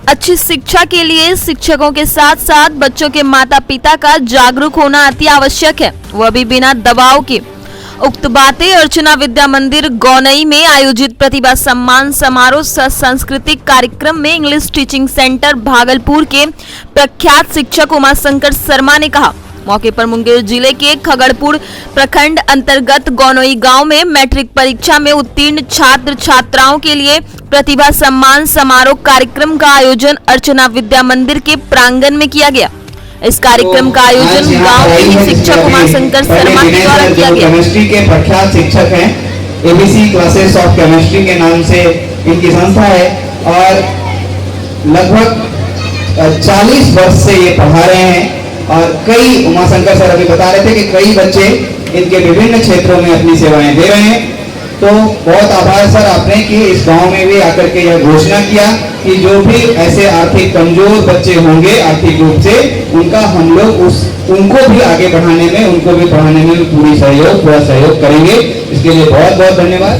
अच्छी शिक्षा के लिए शिक्षकों के साथ साथ बच्चों के माता पिता का जागरूक होना अति आवश्यक है, वह भी बिना दबाव के। उक्त बातें अर्चना विद्या मंदिर गौनई में आयोजित प्रतिभा सम्मान समारोह सांस्कृतिक कार्यक्रम में इंग्लिश टीचिंग सेंटर भागलपुर के प्रख्यात शिक्षक उमाशंकर शर्मा ने कहा। मौके पर मुंगेर जिले के खगड़पुर प्रखंड अंतर्गत गौनई गांव में मैट्रिक परीक्षा में उत्तीर्ण छात्र छात्राओं के लिए प्रतिभा सम्मान समारोह कार्यक्रम का आयोजन अर्चना विद्या मंदिर के प्रांगण में किया गया। इस कार्यक्रम का आयोजन गांव के ही शिक्षक उमाशंकर शर्मा के द्वारा किया गया। केमिस्ट्री के प्रख्यात शिक्षक हैं, एबीसी क्लासेस ऑफ केमिस्ट्री के नाम से इनकी संस्था है और लगभग 40 वर्ष से ये पढ़ा रहे हैं और कई उमाशंकर सर अभी बता रहे थे कि कई बच्चे इनके विभिन्न क्षेत्रों में अपनी सेवाएं दे रहे हैं। तो बहुत आभार सर आपने कि इस गांव में भी आकर के यह घोषणा किया कि जो भी ऐसे आर्थिक कमजोर बच्चे होंगे आर्थिक रूप से, उनका हम लोग उनको भी आगे बढ़ाने में, उनको भी पढ़ाने में पूरा सहयोग करेंगे। इसके लिए बहुत बहुत धन्यवाद।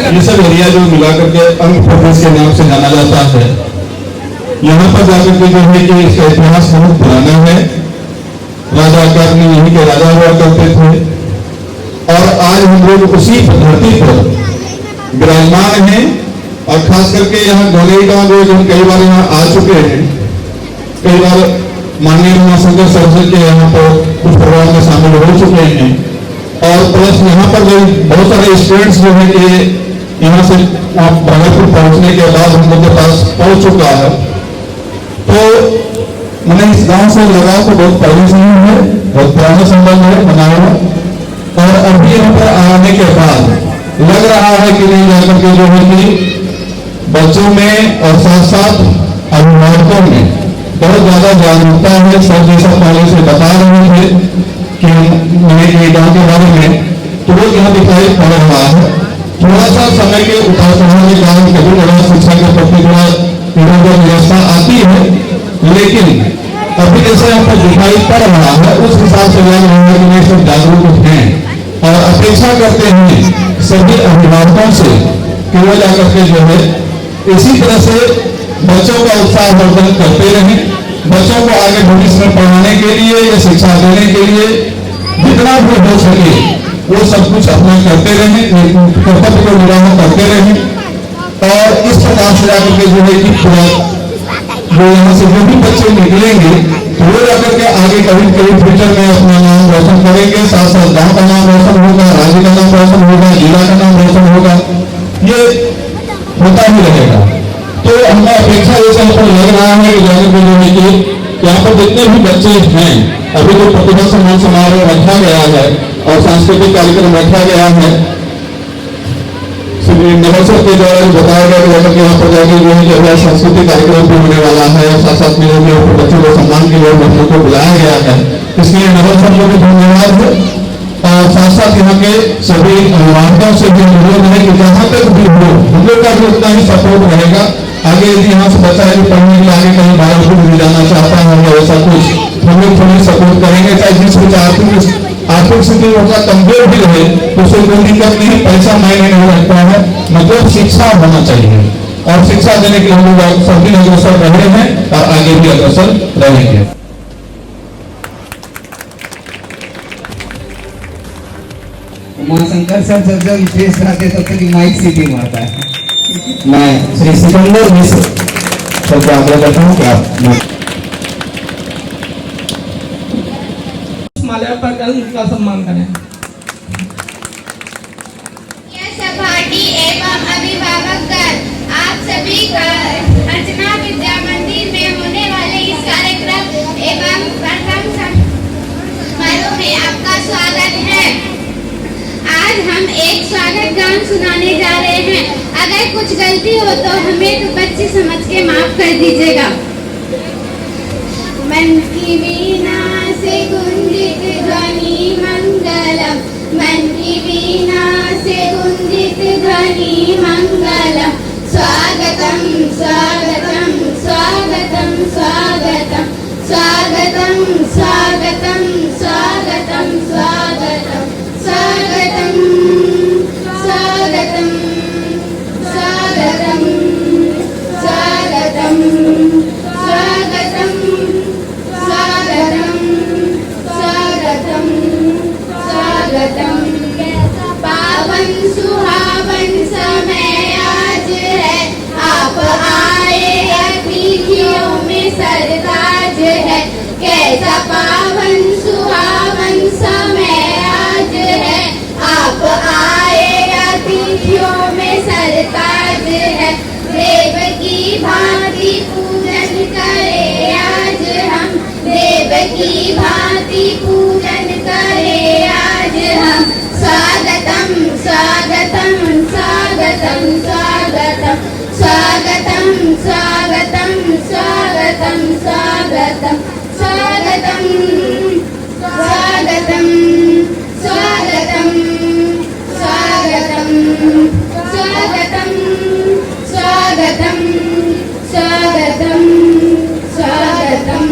ये सब एरिया जो मिला करके अंग प्रदेश के नाम से जाना जाता है, यहाँ पर जाकर के जो है कि इसका इतिहास बहुत पुराना है। राजा कर्णी यहीं के राजा हुआ करते थे और आज हम लोग उसी धरती पर विराजमान हैं और खास करके यहाँ गौनई गांव जो कई बार यहाँ आ चुके हैं, कई बार माननीय उमाशंकर सर के यहाँ पर कुछ प्रोग्राम में शामिल हो चुके हैं और प्लस यहाँ पर जो बहुत सारे स्टूडेंट्स जो है कि यहाँ से भागलपुर पहुँचने के बाद हम लोग के पास पहुँच चुका है। तो मैंने इस गांव से लगाव तो बहुत पहले से ही है, बहुत पुराना संबंध है बनाया हुआ और अभी यहाँ पर आने के बाद लग रहा है कि नहीं जाकर के जो है कि बच्चों में और साथ साथ अभिभावकों में बहुत ज्यादा जागरूकता है। सर जैसा पहले से बता रहे थे कि मेरे गांव के बारे में, तो वो यहाँ दिखाई पड़ रहा है। थोड़ा सा समय के उतार चढ़ाव के कारण कभी बड़ा शिक्षा के प्रति थोड़ा इधर व्यवस्था आती है, लेकिन अभी जैसे यहाँ पर दिखाई पड़ रहा है उस हिसाब से लग रहा है कि सब जागरूक हैं और अपेक्षा करते हैं सभी अभिभावकों से कि वो जाकर के जो है इसी तरह से बच्चों का उत्साह वर्धन करते रहें। बच्चों को आगे भविष्य में पढ़ाने के लिए या शिक्षा देने के लिए जितना भी हो सके वो सब कुछ अपना करते रहें, कर्तव्य को निर्वाह करते रहें और इस प्रकार से जाकर के जो है कि जो यहाँ से जो भी बच्चे निकलेंगे तो वो जाकर के आगे कभी कभी फ्यूचर में अपना नाम रोशन करेंगे, साथ साथ गाँव का नाम रोशन होगा, राज्य का नाम रोशन होगा, जिला का नाम रोशन होगा, ये होता ही रहेगा। तो हमें अपेक्षा जैसे हमको लग रहा है कि जाकर के जो है कि यहाँ पर जितने भी बच्चे हैं, अभी जो प्रतिभा सम्मान समारोह रखा गया है और सांस्कृतिक कार्यक्रम रखा गया है, नवसर के द्वारा बताया गया कि यहाँ पर जाकर जो है सांस्कृतिक कार्यक्रम भी होने वाला है और साथ साथ में जो बच्चों को सम्मान के लिए बच्चों को बुलाया गया है, इसलिए नवसर को भी धन्यवाद है। और साथ साथ यहाँ के सभी अभिभावकों से भी अनुरोध है कि जहाँ तक भी हो हम लोग का भी उतना ही सपोर्ट रहेगा। आगे यदि यहाँ से बच्चा यदि पढ़ने के लिए आगे कहीं भागलपुर भी जाना चाहता है या ऐसा कुछ हम लोग थोड़ी सपोर्ट करेंगे, चाहे जिस कुछ आर्थिक स्थिति होगा कमजोर भी रहे तो उससे कोई दिक्कत नहीं, पैसा मायने नहीं रखता है, मतलब शिक्षा होना चाहिए और शिक्षा देने के लिए हम लोग सभी अग्रसर रहे हैं और आगे भी अग्रसर रहेंगे। उमाशंकर सर जब जब स्टेज पर आते तब तक माइक सीटी मारता है। मैं श्री सिकंदर मिश्र सबको आग्रह करता हूँ कि आप माल्या पर उनका सम्मान करें। सभाटी एवं अभिभावकगण, आप सभी का अर्चना विद्या मंदिर में होने वाले इस कार्यक्रम एवं प्रथम समारोह में आपका स्वागत है। आज हम एक स्वागत गान सुनाने जा रहे हैं। अगर कुछ गलती हो तो हमें तो बच्चे समझ के माफ कर दीजिएगा। मन की वीणा से गुंजित ध्वनि मंगलम, मन की वीणा से गुंजित ध्वनि मंगलम, स्वागतम स्वागतम स्वागतम भांति पूजन करे आज हम, देव की भांति पूजन करे आज हम। स्वागतम स्वागतम स्वागतम स्वागतम स्वागतम स्वागतम स्वागतम स्वागतम स्वागतम स्वागतम स्वागतम स्वागतम स्वागतम स्वागतम स्वागतम स्वागतम।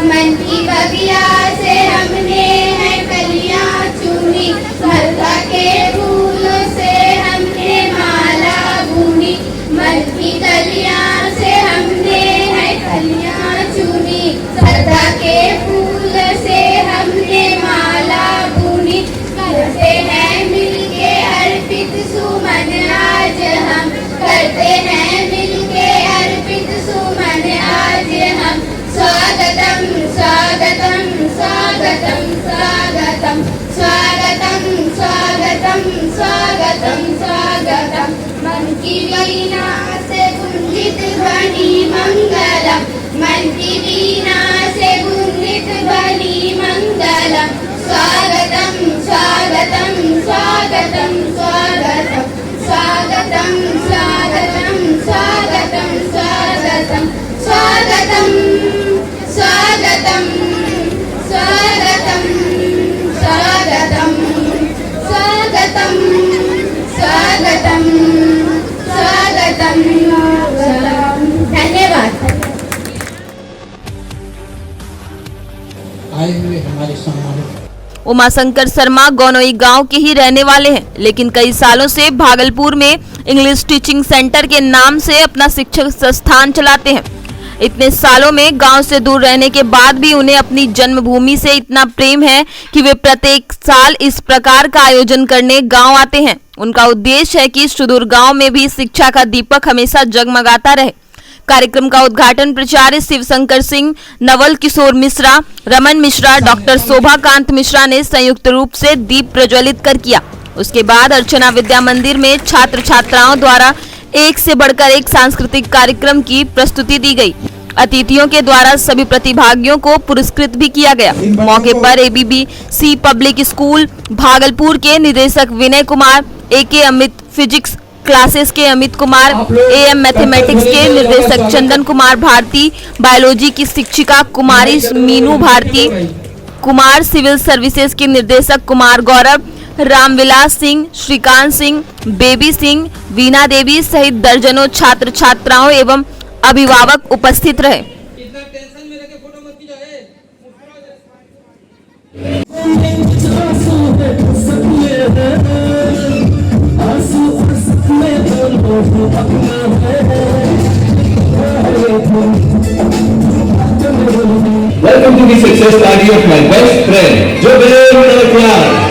मन की बगिया से हमने है कलियां चुनी, मलका के फूलों से हमने माला बुनी। मन की कलियां से हमने है कलियां चुनी, सरदा के फूल से हमने माला बुनी। करते हैं मिलके अर्पित सुमन आज हम, करते हैं मिलके अर्पित सुमन आज हम। स्वागतम स्वागतम स्वागतम स्वागतम स्वागतम स्वागतम स्वागतम स्वागतम। मन की वीणा से गुंजित ध्वनि मंगलम, मन की वीणा से गुंजित ध्वनि मंगलम। स्वागतम स्वागतम स्वागतम स्वागतम स्वागतम स्वागतम स्वागतम स्वागतम स्वागतम स्वागतम स्वागतम स्वागतम स्वागतम स्वागतम स्वागतम। धन्यवाद। आए हुए हमारे सम्मानित उमाशंकर शर्मा गौनोई गांव के ही रहने वाले हैं, लेकिन कई सालों से भागलपुर में इंग्लिश टीचिंग सेंटर के नाम से अपना शिक्षक संस्थान चलाते हैं। इतने सालों में गांव से दूर रहने के बाद भी उन्हें अपनी जन्मभूमि से इतना प्रेम है कि वे प्रत्येक साल इस प्रकार का आयोजन करने गांव आते हैं। उनका उद्देश्य है कि सुदूर गांव में भी शिक्षा का दीपक हमेशा जगमगाता रहे। कार्यक्रम का उद्घाटन प्राचार्य शिवशंकर सिंह, नवल किशोर मिश्रा, रमन मिश्रा, डॉक्टर शोभाकांत मिश्रा ने संयुक्त रूप से दीप प्रज्वलित कर किया। उसके बाद अर्चना विद्या मंदिर में छात्र छात्राओं द्वारा एक से बढ़कर एक सांस्कृतिक कार्यक्रम की प्रस्तुति दी गई। अतिथियों के द्वारा सभी प्रतिभागियों को पुरस्कृत भी किया गया। मौके पर ABBC पब्लिक स्कूल भागलपुर के निदेशक Vinay Kumar, AK Amit physics classes के अमित कुमार, AM मैथमेटिक्स के निर्देशक चंदन कुमार भारती, बायोलॉजी की शिक्षिका कुमारी मीनू भारती कुमार, सिविल सर्विसेज के निर्देशक कुमार गौरव, रामविलास सिंह, श्रीकांत सिंह, बेबी सिंह, वीना देवी सहित दर्जनों छात्र छात्राओं एवं अभिभावक उपस्थित रहे। Welcome to the success story of my best friend, Jubilee Narayan.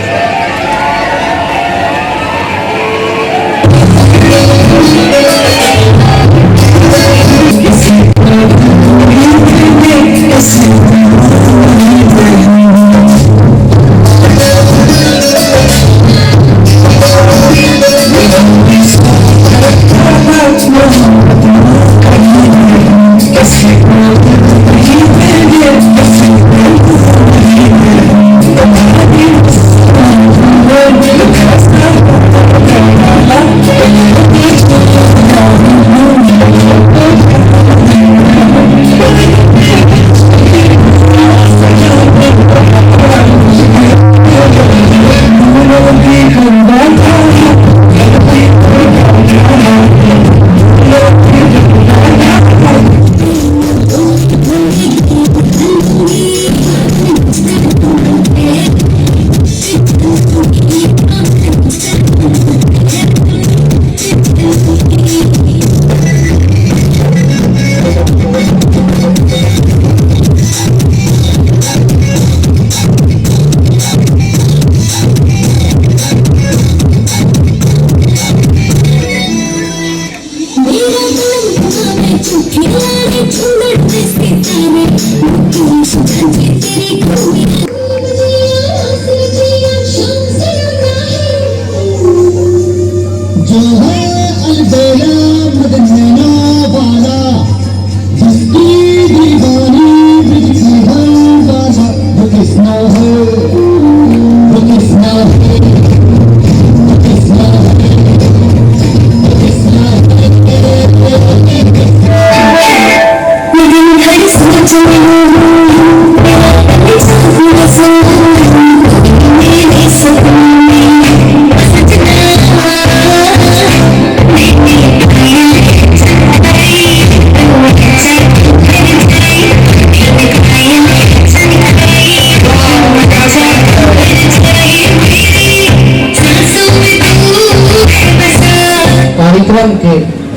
जो है अलबेला मदीना वाला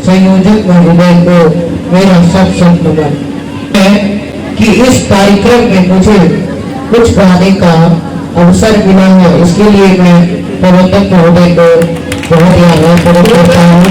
संयोजक महोदय को मेरा सत नमन है कि इस कार्यक्रम में मुझे कुछ गाने का अवसर मिला है। इसके लिए मैं प्रबंधक महोदय को बहुत ही आभार प्रकट करता हूँ।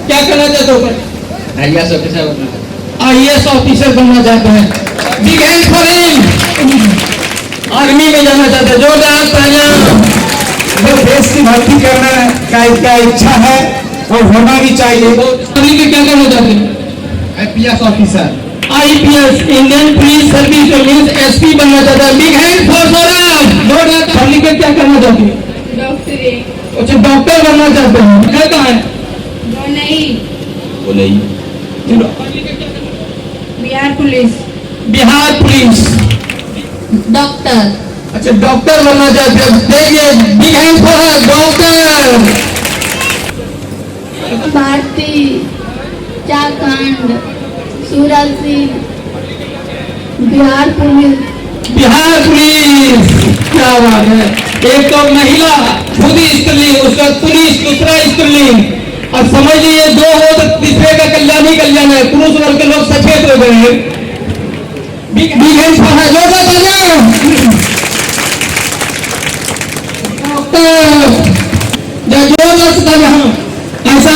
क्या करना चाहते हो? IAS ऑफिसर बनना चाहते हैं। Big hand for him. Army में जाना चाहते हैं। जोरदार तालियां। देश की भर्ती करना का इच्छा है और होना भी चाहिए। अभी के क्या करना चाहते हैं? IPS officer, IPS Indian police service means SP बनना चाहता है। Big hand for Saurabh. जोरदार ताली के क्या करना चाहते हैं? डॉक्टरेट। अच्छा डॉक्टर बनना चाहते हैं। घर कहाँ है? वो नहीं Bihar police. Bihar police. Doctor. अच्छा डॉक्टर बनना चाहते हैं। देखिए big hand for doctor. Bharti, Jharkhand, Suraj Singh, Bihar police. Bihar police. क्या बात है। एक तो महिला खुद स्त्रीलिंग, उसका पुलिस दूसरा स्त्रीलिंग। और समझ लीजिए दो हो तो तीसरे का कल्याण ही कल्याण है। पुरुष वर्ग के लोग सचेत हो गए हैं। बिग हैंड फॉर ऐसा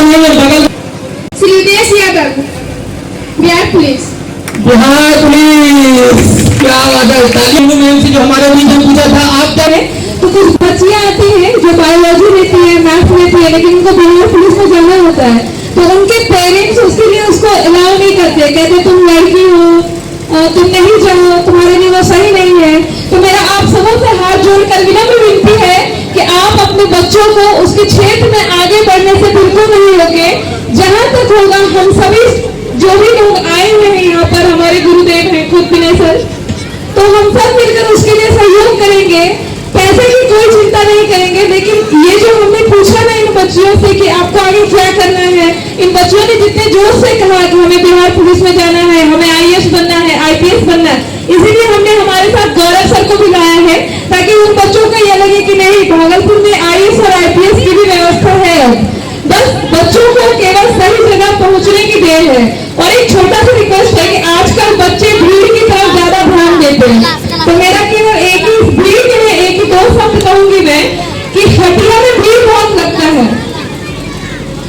नहीं है। बगल श्रीदेश यादव, बिहार पुलिस। बिहार पुलिस। क्या बात है। तालीम मैम से जो हमारे बीच में पूछा था आप क्या है? तो कुछ बच्चियां आती हैं जो बायोलॉजी लेती है, मैथ लेती है, लेकिन उनको बिहार पुलिस में जाना होता है तो उनके पेरेंट्स उसके लिए उसको अलाउ नहीं करते, कहते तुम लड़की हो, तुम नहीं जाओ, तुम्हारे लिए वो सही नहीं है। तो मेरा आप सबों से हाथ जोड़कर विनम्र विनती है कि आप अपने बच्चों को उसके क्षेत्र में आगे बढ़ने से बिल्कुल नहीं रोके। जहाँ तक होगा हम सभी जो भी लोग आए हुए हैं यहाँ पर, हमारे गुरुदेव हैं खुद विनय सर, तो हम सब मिलकर उसके लिए सहयोग करेंगे। पैसे की कोई चिंता नहीं करेंगे। लेकिन ये जो हमने पूछा ना इन बच्चियों से कि आपको आगे क्या करना है, इन बच्चियों ने जितने जोश से कहा कि हमें बिहार पुलिस में जाना है, हमें IAS बनना है, IPS बनना है, इसीलिए हमने हमारे साथ गौरव सर को भी लाया है ताकि उन बच्चों को यह लगे कि नहीं, भागलपुर में IAS और IPS की भी व्यवस्था है। बस बच्चों को केवल सही जगह पहुंचने की देर है। और एक छोटा सा रिक्वेस्ट है कि आजकल बच्चे भीड़ की तरफ ज्यादा ध्यान देते हैं, तो मेरा केवल एक ही भीड़ के लिए एक ही दो शब्द कहूंगी मैं कि हटिया में भीड़ बहुत लगता है।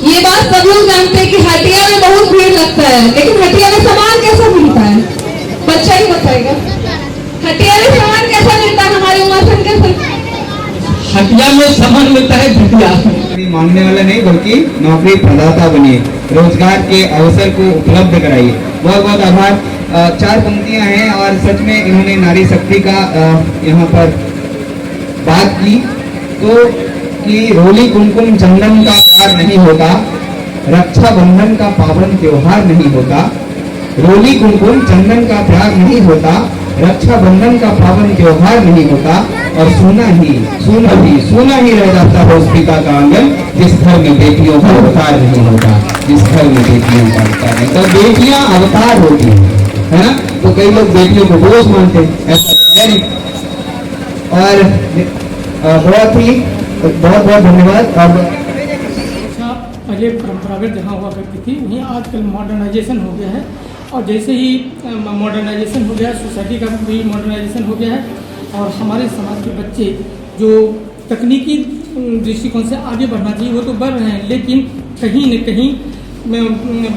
ये बात सब लोग जानते हैं कि हटिया में बहुत भीड़ लगता है, लेकिन हटिया में सामान कैसा मिलता है? बच्चा ही बताएगा। हटिया में सामान कैसा मिलता है? हमारे उमासन कैसे हटिया में सामान मिलता है। घटिया मांगने वाला नहीं बल्कि नौकरी प्रदाता बनिए, रोजगार के अवसर को उपलब्ध कराइए। बहुत बहुत आभार। 4 पंक्तियां हैं और सच में इन्होंने नारी शक्ति का यहाँ पर बात की। तो कि रोली कुमकुम चंदन का प्यार नहीं होता, रक्षाबंधन का पावन त्योहार नहीं होता। रोली कुमकुम चंदन का प्यार नहीं होता, रक्षाबंधन का पावन त्योहार नहीं होता। और सोना ही रह जाता है उस पिता का आंगन जिस घर में बेटियों का उपकार नहीं होता। जिस घर में बेटियां का अवतार है। तो बेटियां अवतार होती है ना। तो कई लोग बेटियों को बोझ मानते हैं, ऐसा तो है नहीं। और बहुत बहुत धन्यवाद। और पहले परंपरागत जहाँ हुआ करती थी वहीं आजकल मॉडर्नाइजेशन हो गया है, और जैसे ही मॉडर्नाइजेशन हो गया, सोसाइटी का भी मॉडर्नाइजेशन हो गया है, और हमारे समाज के बच्चे जो तकनीकी दृष्टिकोण से आगे बढ़ना चाहिए वो तो बढ़ रहे हैं, लेकिन कहीं न कहीं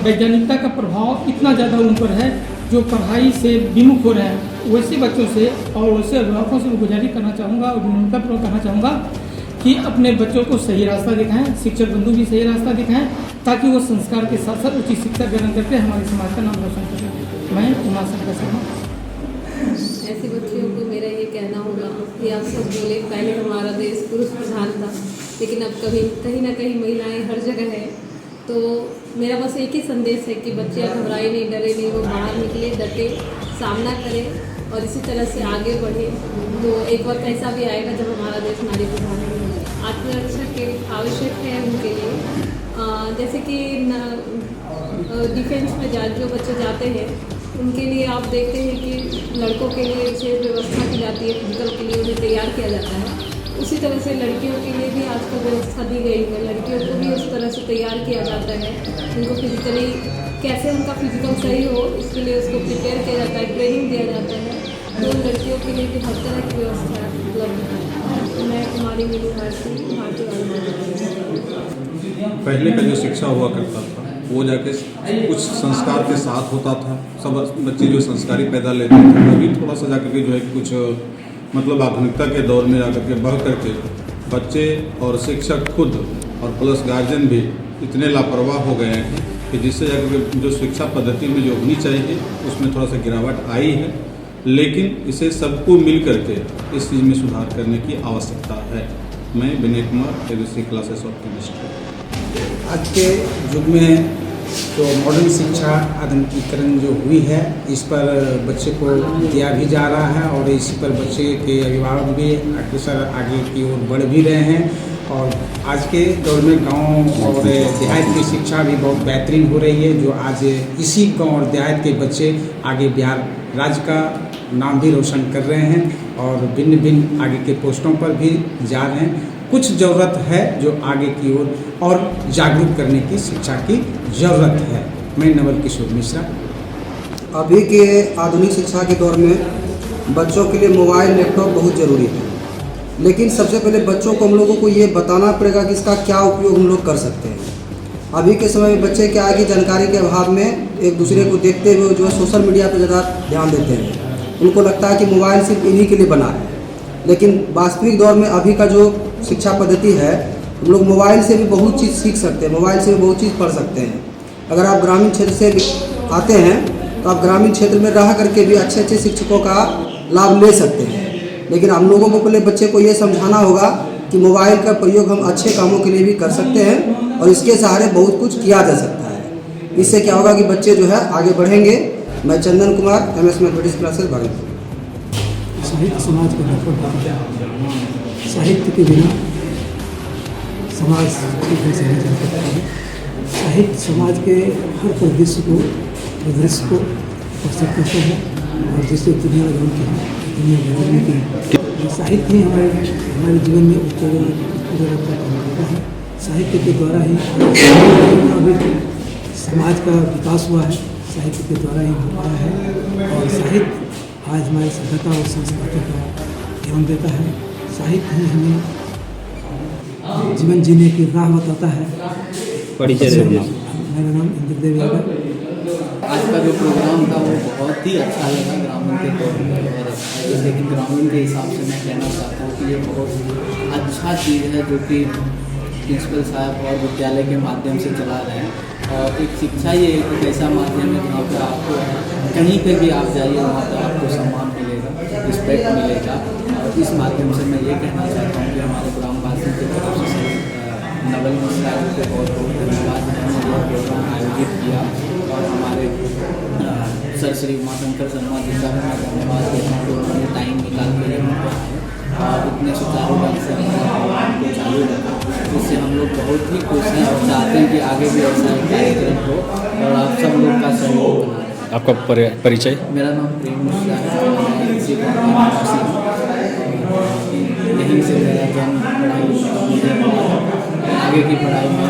वैज्ञानिकता का प्रभाव इतना ज़्यादा उन पर है जो पढ़ाई से विमुख हो रहे हैं। वैसे बच्चों से और वैसे अभिभावकों से मैं गुजारिश करना चाहूँगा और विनम्रतापूर्वक कहना चाहूँगा कि अपने बच्चों को सही रास्ता दिखाएं, शिक्षक बंधु भी सही रास्ता दिखाएं, ताकि वो संस्कार के साथ साथ उचित शिक्षा ग्रहण करके हमारे समाज का नाम रोशन करें। मैं उमाशंकर शर्मा। ऐसे बच्चियों को मेरा ये कहना होगा कि आप सब बोले पहले हमारा देश पुरुष प्रधान था, लेकिन अब कहीं ना कहीं महिलाएं हर जगह है। तो मेरा बस एक ही संदेश है कि बच्चे घबराए नहीं, डरे नहीं, वो बाहर निकले, डटे, सामना करें और इसी तरह से आगे बढ़े। तो एक वक्त ऐसा भी आएगा जब हमारा देश नारी प्रधान होगा। आत्मरक्षा के आवश्यक है उनके लिए। जैसे कि डिफेंस में जो बच्चे जाते हैं उनके लिए आप देखते हैं कि लड़कों के लिए विशेष व्यवस्था की जाती है, फिजिकल के लिए उन्हें तैयार किया जाता है। उसी तरह से लड़कियों के लिए भी आजकल व्यवस्था दी गई है, लड़कियों को भी उस तरह से तैयार किया जाता है। उनको फिजिकली कैसे उनका फिजिकल सही हो इसके लिए उसको प्रिपेयर किया जाता है, ट्रेनिंग दिया जाता है। तो लड़कियों के लिए भी हर तरह की व्यवस्था उपलब्ध है। मैं कुमारी मीनू भारती पहले का जो शिक्षा हुआ करता था वो जाके कुछ संस्कार के साथ होता था। सब बच्चे जो संस्कारी पैदा लेते थे वो भी थोड़ा सा जाकर के जो है कुछ मतलब आधुनिकता के दौर में जाकर के बढ़ करके बच्चे और शिक्षक खुद और प्लस गार्जियन भी इतने लापरवाह हो गए हैं कि जिससे जाकर के जो शिक्षा पद्धति में जो होनी चाहिए उसमें थोड़ा सा गिरावट आई है। लेकिन इसे सबको मिल करके इस चीज़ में सुधार करने की आवश्यकता है। मैं Vinay Kumar, ABC classes of chemistry. आज के युग में तो मॉडर्न शिक्षा आधुनिकीकरण जो हुई है इस पर बच्चे को दिया भी जा रहा है और इसी पर बच्चे के अभिभावक भी अक्सर आगे की ओर बढ़ भी रहे हैं। और आज के दौर में गांव और देहात की शिक्षा भी बहुत बेहतरीन हो रही है, जो आज इसी गांव और देहात के बच्चे आगे बिहार राज्य का नाम भी रोशन कर रहे हैं और भिन्न भिन्न आगे के पोस्टों पर भी जा रहे हैं। कुछ ज़रूरत है जो आगे की ओर और जागरूक करने की शिक्षा की ज़रूरत है। मैं नवल किशोर मिश्रा। अभी के आधुनिक शिक्षा के दौर में बच्चों के लिए मोबाइल लैपटॉप बहुत ज़रूरी है, लेकिन सबसे पहले बच्चों को हम लोगों को ये बताना पड़ेगा कि इसका क्या उपयोग हम लोग कर सकते हैं। अभी के समय में बच्चे क्या है कि जानकारी के अभाव में एक दूसरे को देखते हुए जो है सोशल मीडिया पर ज़्यादा ध्यान देते हैं। उनको लगता है कि मोबाइल सिर्फ इन्हीं के लिए बना है, लेकिन वास्तविक दौर में अभी का जो शिक्षा पद्धति है हम लोग मोबाइल से भी बहुत चीज़ सीख सकते हैं, मोबाइल से भी बहुत चीज़ पढ़ सकते हैं। अगर आप ग्रामीण क्षेत्र से आते हैं तो आप ग्रामीण क्षेत्र में रह करके भी अच्छे अच्छे शिक्षकों का लाभ ले सकते हैं। लेकिन हम लोगों को पहले बच्चे को ये समझाना होगा कि मोबाइल का प्रयोग हम अच्छे कामों के लिए भी कर सकते हैं और इसके सहारे बहुत कुछ किया जा सकता है। इससे क्या होगा कि बच्चे जो है आगे बढ़ेंगे। मैं Chandan Kumar, MS mathematics classes Bhagalpur. साहित्य समाज का नेतृत्व, साहित्य के बिना समाज कैसे नहीं चल सकता है। साहित्य समाज के हर परिदृश्य को प्रस्तुत करते हैं और जिससे दुनिया बदलने की साहित्य ही हमारे जीवन में उत्प्रेरक का काम करता है। साहित्य के द्वारा ही समाज का विकास हुआ है, साहित्य के द्वारा ही हो पाया है। और साहित्य आज हमारी सभ्यता और संस्कृति का ध्यान देता है। साहित्य ही हमें जीवन जीने की राह बताता है। मेरा नाम इंद्रदेव यादव। आज का जो प्रोग्राम था वो बहुत ही अच्छा लगा ग्रामीण के तौर पर, और लेकिन ग्रामीण के हिसाब से मैं कहना चाहता हूँ कि ये बहुत अच्छा चीज़ है जो कि प्रिंसिपल साहब और विद्यालय के माध्यम से चला रहे हैं। और एक शिक्षा ये एक ऐसा माध्यम है जहाँ पर आपको कहीं पे भी आप जाइए वहाँ पर आपको सम्मान मिलेगा, रिस्पेक्ट मिलेगा। और इस माध्यम से मैं ये कहना चाहता हूँ कि हमारे ग्रामवासियों की तरफ से नवल मिश्रा जी को बहुत बहुत धन्यवाद। उन्होंने यह प्रोग्राम आयोजित किया और हमारे सर श्री उमाशंकर शर्मा जी का मैं धन्यवाद देता हूँ कि उन्होंने टाइम निकाल के यहाँ पर आए और इतने सुचारू ढंग से हमारे प्रोग्राम को चालू रखा, जिससे हम लोग बहुत ही खुश हैं और चाहते हैं कि आगे भी ऐसा एक कार्यक्रम हो और आप सब लोग का सहयोग बना रहे। आपका परिचय? मेरा नाम प्रेम मिश्रा है, मैं इसी गाँव का निवासी हूँ। यहीं से मेरा जन्म, पढ़ाई, आगे की पढ़ाई में